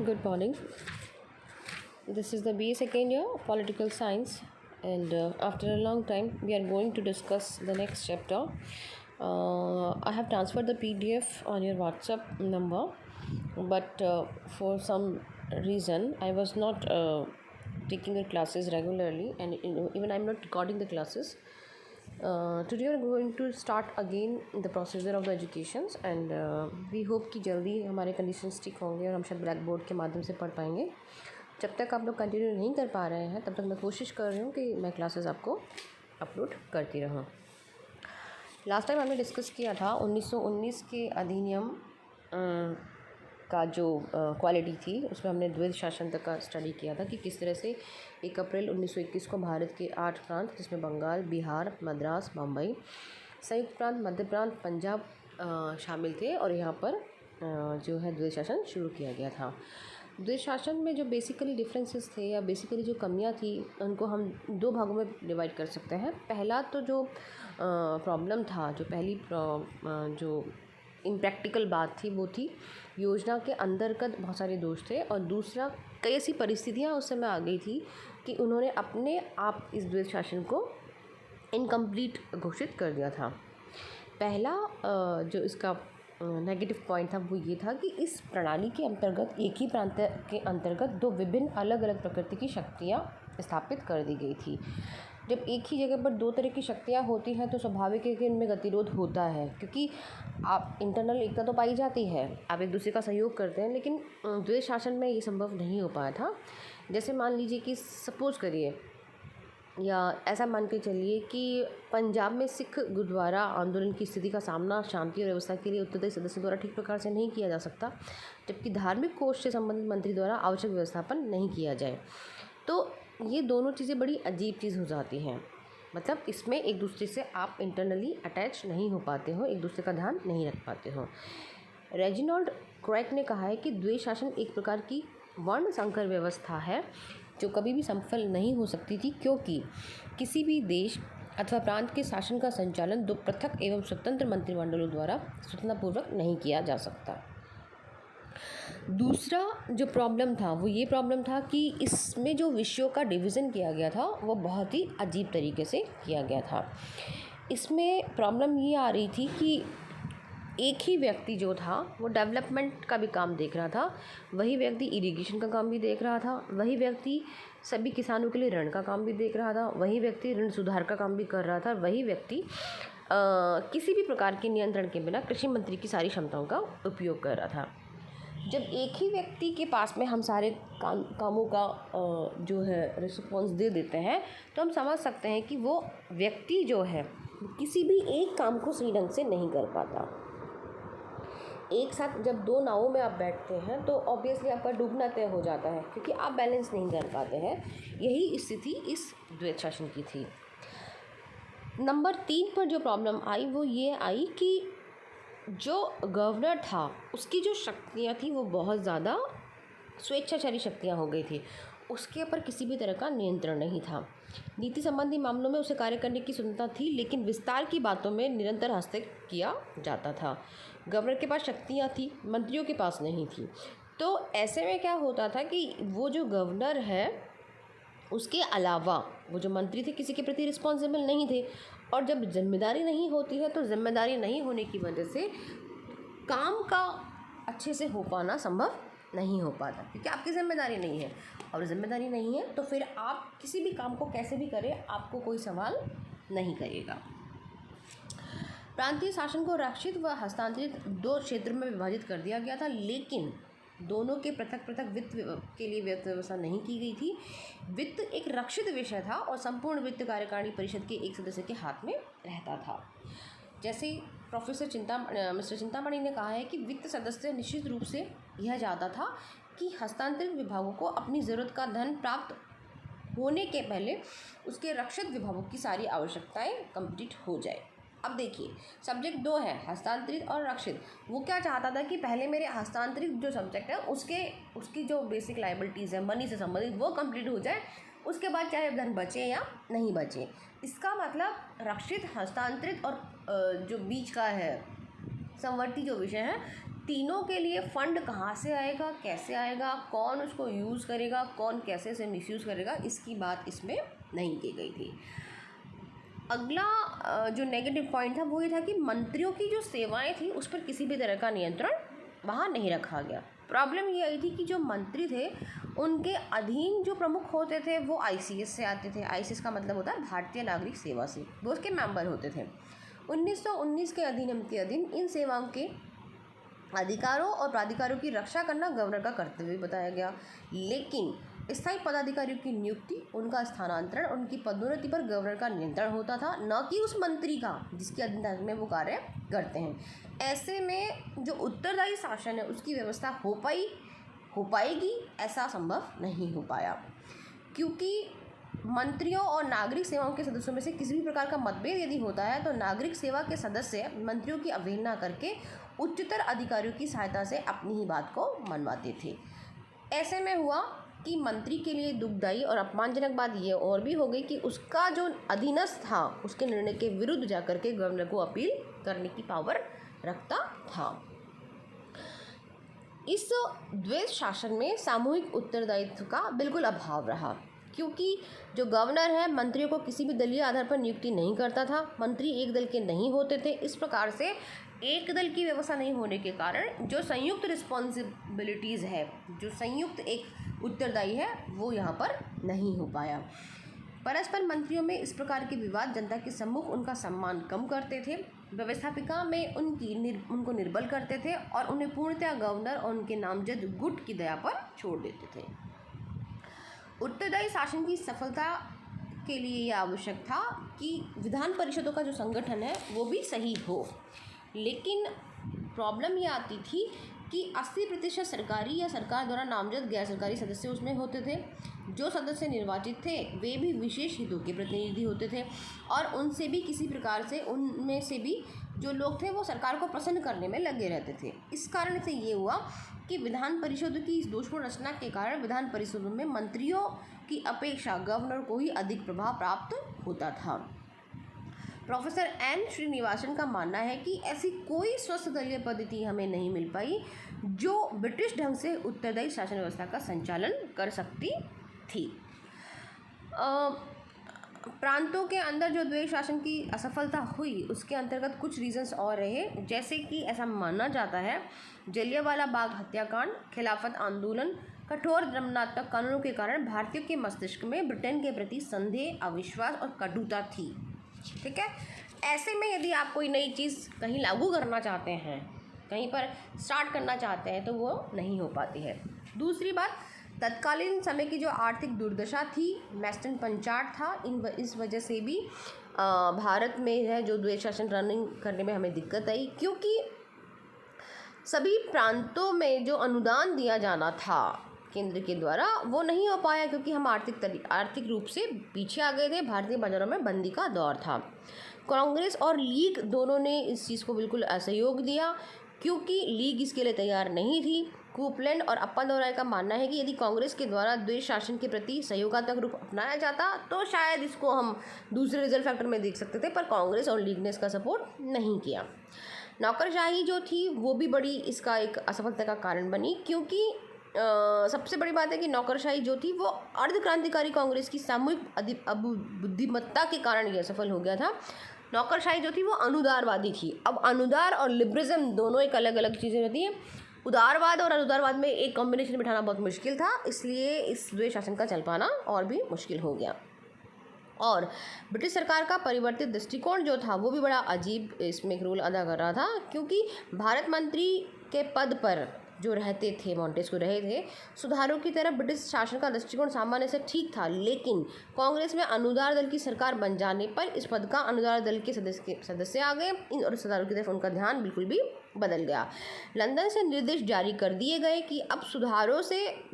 Good morning. This is the BA second year of Political Science, and after a long time, we are going to discuss the next chapter. I have transferred the PDF on your WhatsApp number, but for some reason, I was not taking your classes regularly, and even I'm not recording the classes. Today we are going to start again the procedure of the educations and we hope कि जल्दी हमारे conditions ठीक होंगे और हम शायद black board के माध्यम से पढ़ पाएंगे। जब तक आप लोग कंटिन्यू नहीं कर पा रहे हैं तब तक मैं कोशिश कर रही हूँ कि मैं क्लासेस आपको अपलोड करती रहूँ। लास्ट टाइम हमने डिस्कस किया था 1919 के अधिनियम का जो क्वालिटी थी उसमें हमने द्वैध शासन तक का स्टडी किया था कि किस तरह से 1 अप्रैल 1921 को भारत के 8 प्रांत जिसमें बंगाल, बिहार, मद्रास, बम्बई, संयुक्त प्रांत, मध्य प्रांत, पंजाब शामिल थे और यहाँ पर जो है द्वैध शासन शुरू किया गया था। द्वैध शासन में जो बेसिकली डिफरेंसेस थे या बेसिकली जो कमियां थी उनको हम दो भागों में डिवाइड कर सकते हैं। पहला तो जो प्रॉब्लम था, जो पहली जो इम्प्रैक्टिकल बात थी वो थी योजना के अंतर्गत बहुत सारे दोष थे और दूसरा कई ऐसी परिस्थितियाँ उस समय आ गई थी कि उन्होंने अपने आप इस द्वैध शासन को इनकम्प्लीट घोषित कर दिया था। पहला जो इसका नेगेटिव पॉइंट था वो ये था कि इस प्रणाली के अंतर्गत एक ही प्रांत के अंतर्गत दो विभिन्न अलग अलग प्रकृति की शक्तियाँ स्थापित कर दी गई थी। जब एक ही जगह पर दो तरह की शक्तियाँ होती हैं तो स्वाभाविक है कि इनमें गतिरोध होता है, क्योंकि आप इंटरनल एकता तो पाई जाती है, आप एक दूसरे का सहयोग करते हैं, लेकिन द्वैध शासन में ये संभव नहीं हो पाया था। जैसे मान लीजिए कि सपोज़ करिए या ऐसा मान के चलिए कि पंजाब में सिख गुरुद्वारा आंदोलन की स्थिति का सामना शांति और व्यवस्था के लिए उत्तरदायी सदस्यों द्वारा ठीक प्रकार से नहीं किया जा सकता, जबकि धार्मिक कोष से संबंधित मंत्री द्वारा आवश्यक व्यवस्थापन नहीं किया जाए। तो ये दोनों चीज़ें बड़ी अजीब चीज़ हो जाती हैं। मतलब इसमें एक दूसरे से आप इंटरनली अटैच नहीं हो पाते हो, एक दूसरे का ध्यान नहीं रख पाते हो। रेजिनॉल्ड क्रैक ने कहा है कि द्वैध शासन एक प्रकार की वर्ण संकर व्यवस्था है जो कभी भी सफल नहीं हो सकती थी, क्योंकि किसी भी देश अथवा प्रांत के शासन का संचालन दो पृथक एवं स्वतंत्र मंत्रिमंडलों द्वारा स्वतंत्रपूर्वक नहीं किया जा सकता। दूसरा जो प्रॉब्लम था वो ये प्रॉब्लम था कि इसमें जो विषयों का डिवीज़न किया गया था वो बहुत ही अजीब तरीके से किया गया था। इसमें प्रॉब्लम ये आ रही थी कि एक ही व्यक्ति जो था वो डेवलपमेंट का भी काम देख रहा था, वही व्यक्ति इरिगेशन का काम भी देख रहा था, वही व्यक्ति सभी किसानों के लिए ऋण का काम भी देख रहा था, वही व्यक्ति ऋण सुधार का काम भी कर रहा था, वही व्यक्ति किसी भी प्रकार के नियंत्रण के बिना कृषि मंत्री की सारी क्षमताओं का उपयोग कर रहा था। जब एक ही व्यक्ति के पास में हम सारे कामों का जो है रिस्पॉन्स दे देते हैं तो हम समझ सकते हैं कि वो व्यक्ति जो है किसी भी एक काम को सही ढंग से नहीं कर पाता। एक साथ जब दो नावों में आप बैठते हैं तो ऑब्वियसली आपका डूबना तय हो जाता है, क्योंकि आप बैलेंस नहीं कर पाते हैं। यही स्थिति इस द्वैध शासन की थी। नंबर 3 पर जो प्रॉब्लम आई वो ये आई कि जो गवर्नर था उसकी जो शक्तियाँ थी वो बहुत ज़्यादा स्वेच्छाचारी शक्तियाँ हो गई थी, उसके ऊपर किसी भी तरह का नियंत्रण नहीं था। नीति संबंधी मामलों में उसे कार्य करने की स्वतंत्रता थी, लेकिन विस्तार की बातों में निरंतर हस्तक्षेप किया जाता था। गवर्नर के पास शक्तियाँ थी, मंत्रियों के पास नहीं थी। तो ऐसे में क्या होता था कि वो जो गवर्नर है उसके अलावा वो जो मंत्री थे किसी के प्रति रिस्पॉन्सिबल नहीं थे, और जब जिम्मेदारी नहीं होती है तो जिम्मेदारी नहीं होने की वजह से काम का अच्छे से हो पाना संभव नहीं हो पाता, क्योंकि आपकी जिम्मेदारी नहीं है, और जिम्मेदारी नहीं है तो फिर आप किसी भी काम को कैसे भी करें आपको कोई सवाल नहीं करेगा। प्रांतीय शासन को रक्षित व हस्तांतरित दो क्षेत्र में विभाजित कर दिया गया था, लेकिन दोनों के पृथक पृथक वित्त के लिए वित्त व्यवस्था नहीं की गई थी। वित्त एक रक्षित विषय था और संपूर्ण वित्त कार्यकारिणी परिषद के एक सदस्य के हाथ में रहता था। जैसे मिस्टर चिंतामणि ने कहा है कि वित्त सदस्य निश्चित रूप से यह चाहता था कि हस्तांतरित विभागों को अपनी ज़रूरत का धन प्राप्त होने के पहले उसके रक्षित विभागों की सारी आवश्यकताएं कंप्लीट हो जाए। अब देखिए सब्जेक्ट 2 है, हस्तांतरित और रक्षित। वो क्या चाहता था कि पहले मेरे हस्तांतरित जो सब्जेक्ट है उसकी जो बेसिक लाइबिलिटीज़ है मनी से संबंधित वो कंप्लीट हो जाए, उसके बाद चाहे धन बचे या नहीं बचे। इसका मतलब रक्षित, हस्तांतरित और जो बीच का है समवर्ती जो विषय है तीनों के लिए फंड कहाँ से आएगा, कैसे आएगा, कौन उसको यूज़ करेगा, कौन कैसे से मिसयूज़ करेगा, इसकी बात इसमें नहीं की गई थी। अगला जो नेगेटिव पॉइंट था वो ये था कि मंत्रियों की जो सेवाएं थी उस पर किसी भी तरह का नियंत्रण वहाँ नहीं रखा गया। प्रॉब्लम ये आई थी कि जो मंत्री थे उनके अधीन जो प्रमुख होते थे वो आईसीएस से आते थे। आईसीएस का मतलब होता है भारतीय नागरिक सेवा से, वो उसके मेंबर होते थे। 1919 के अधिनियम के अधीन इन सेवाओं के अधिकारों और प्राधिकारों की रक्षा करना गवर्नर का कर्तव्य बताया गया, लेकिन स्थायी पदाधिकारियों की नियुक्ति, उनका स्थानांतरण, उनकी पदोन्नति पर गवर्नर का नियंत्रण होता था, न कि उस मंत्री का जिसके अधीन में वो कार्य करते हैं। ऐसे में जो उत्तरदायी शासन है उसकी व्यवस्था हो पाएगी ऐसा संभव नहीं हो पाया, क्योंकि मंत्रियों और नागरिक सेवाओं के सदस्यों में से किसी भी प्रकार का मतभेद यदि होता है तो नागरिक सेवा के सदस्य मंत्रियों की अवहेलना करके उच्चतर अधिकारियों की सहायता से अपनी ही बात को मनवाते थे। ऐसे में हुआ कि मंत्री के लिए दुखदायी और अपमानजनक बात यह और भी हो गई कि उसका जो अधीनस्थ था उसके निर्णय के विरुद्ध जाकर के गवर्नर को अपील करने की पावर रखता था। इस द्वैध शासन में सामूहिक उत्तरदायित्व का बिल्कुल अभाव रहा, क्योंकि जो गवर्नर है मंत्रियों को किसी भी दलीय आधार पर नियुक्ति नहीं करता था। मंत्री एक दल के नहीं होते थे। इस प्रकार से एक दल की व्यवस्था नहीं होने के कारण जो संयुक्त रिस्पॉन्सिबिलिटीज़ है, जो संयुक्त एक उत्तरदायी है, वो यहाँ पर नहीं हो पाया। परस्पर मंत्रियों में इस प्रकार के विवाद जनता के सम्मुख उनका सम्मान कम करते थे, व्यवस्थापिका में उनको निर्बल करते थे और उन्हें पूर्णतः गवर्नर और उनके नामजद गुट की दया पर छोड़ देते थे। उत्तरदायी शासन की सफलता के लिए यह आवश्यक था कि विधान परिषदों का जो संगठन है वो भी सही हो, लेकिन प्रॉब्लम ये आती थी कि 80% सरकारी या सरकार द्वारा नामजद गैर सरकारी सदस्य उसमें होते थे। जो सदस्य निर्वाचित थे वे भी विशेष हितों के प्रतिनिधि होते थे और उनसे भी किसी प्रकार से उनमें से भी जो लोग थे वो सरकार को प्रसन्न करने में लगे रहते थे। इस कारण से ये हुआ कि विधान परिषद की इस दोषपूर्ण रचना के कारण विधान परिषदों में मंत्रियों की अपेक्षा गवर्नर को ही अधिक प्रभाव प्राप्त होता था। प्रोफेसर एन श्रीनिवासन का मानना है कि ऐसी कोई स्वस्थ दलीय पद्धति हमें नहीं मिल पाई जो ब्रिटिश ढंग से उत्तरदायी शासन व्यवस्था का संचालन कर सकती थी। प्रांतों के अंदर जो द्वैध शासन की असफलता हुई उसके अंतर्गत कुछ रीजंस और रहे, जैसे कि ऐसा माना जाता है जलियांवाला बाग हत्याकांड, खिलाफत आंदोलन, कठोर दंडात्मक कानूनों के कारण भारतीयों के मस्तिष्क में ब्रिटेन के प्रति संदेह, अविश्वास और कटुता थी। ठीक है, ऐसे में यदि आप कोई नई चीज़ कहीं लागू करना चाहते हैं, कहीं पर स्टार्ट करना चाहते हैं तो वो नहीं हो पाती है। दूसरी बात, तत्कालीन समय की जो आर्थिक दुर्दशा थी, मैस्टन पंचाट था, इस वजह से भी भारत में है जो द्वैध शासन रनिंग करने में हमें दिक्कत आई, क्योंकि सभी प्रांतों में जो अनुदान दिया जाना था केंद्र के द्वारा वो नहीं हो पाया, क्योंकि हम आर्थिक रूप से पीछे आ गए थे। भारतीय बाजारों में मंदी का दौर था। कांग्रेस और लीग दोनों ने इस चीज़ को बिल्कुल असहयोग दिया, क्योंकि लीग इसके लिए तैयार नहीं थी। कूपलैंड और अप्पादोराय का मानना है कि यदि कांग्रेस के द्वारा द्वैध शासन के प्रति सहयोगात्मक रूप अपनाया जाता तो शायद इसको हम दूसरे रिजल्ट फैक्टर में देख सकते थे, पर कांग्रेस और लीग ने इसका सपोर्ट नहीं किया। नौकरशाही जो थी वो भी बड़ी इसका एक असफलता का कारण बनी, क्योंकि सबसे बड़ी बात है कि नौकरशाही जो थी वो अर्ध क्रांतिकारी कांग्रेस की सामूहिक बुद्धिमत्ता के कारण यह सफल हो गया था। नौकरशाही जो थी वो अनुदारवादी थी। अब अनुदार और लिबरलिज्म दोनों एक अलग अलग चीज़ें रहती हैं। उदारवाद और अनुदारवाद में एक कॉम्बिनेशन बिठाना बहुत मुश्किल था, इसलिए इस द्वैध शासन का चल पाना और भी मुश्किल हो गया। और ब्रिटिश सरकार का परिवर्तित दृष्टिकोण जो था वो भी बड़ा अजीब इसमें एक रोल अदा कर रहा था, क्योंकि भारत मंत्री के पद पर जो रहते थे, मॉन्टेस्क्यू रहे थे, सुधारों की तरफ ब्रिटिश शासन का दृष्टिकोण सामान्य से ठीक था, लेकिन कांग्रेस में अनुदार दल की सरकार बन जाने पर इस पद का अनुदार दल के सदस्य आ गए और सुधारों की तरफ उनका ध्यान बिल्कुल भी बदल गया। लंदन से निर्देश जारी कर दिए गए कि अब सुधारों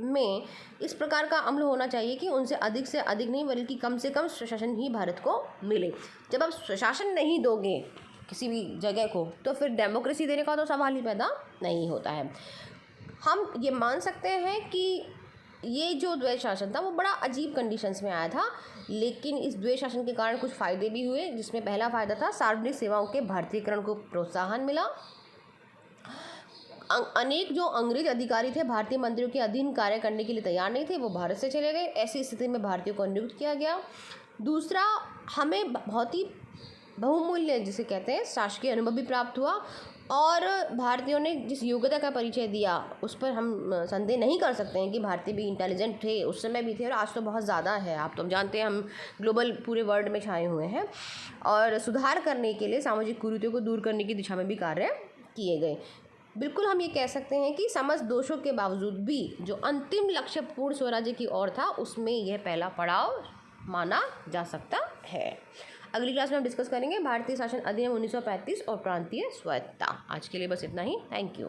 में इस प्रकार का अमल होना चाहिए कि उनसे अधिक नहीं बल्कि कम से कम स्वशासन ही भारत को मिले। जब आप स्वशासन नहीं दोगे किसी भी जगह को तो फिर डेमोक्रेसी देने का तो सवाल ही पैदा नहीं होता है। हम ये मान सकते हैं कि ये जो द्वैध शासन था वो बड़ा अजीब कंडीशंस में आया था, लेकिन इस द्वैध शासन के कारण कुछ फ़ायदे भी हुए, जिसमें पहला फ़ायदा था सार्वजनिक सेवाओं के भारतीयकरण को प्रोत्साहन मिला। अनेक जो अंग्रेज अधिकारी थे भारतीय मंत्रियों के अधीन कार्य करने के लिए तैयार नहीं थे, वो भारत से चले गए। ऐसी स्थिति में भारतीयों को नियुक्त किया गया। दूसरा, हमें बहुत ही बहुमूल्य जिसे कहते हैं शासकीय अनुभव भी प्राप्त हुआ, और भारतीयों ने जिस योग्यता का परिचय दिया उस पर हम संदेह नहीं कर सकते हैं कि भारतीय भी इंटेलिजेंट थे, उस समय भी थे और आज तो बहुत ज़्यादा है। आप तो जानते हैं हम ग्लोबल पूरे वर्ल्ड में छाए हुए हैं, और सुधार करने के लिए सामाजिक कुरीतियों को दूर करने की दिशा में भी कार्य किए गए। बिल्कुल हम ये कह सकते हैं कि समस्त दोषों के बावजूद भी जो अंतिम लक्ष्य पूर्ण स्वराज्य की ओर था, उसमें यह पहला पड़ाव माना जा सकता है। अगली क्लास में हम डिस्कस करेंगे भारतीय शासन अधिनियम 1935 और प्रांतीय स्वायत्तता। आज के लिए बस इतना ही। Thank you.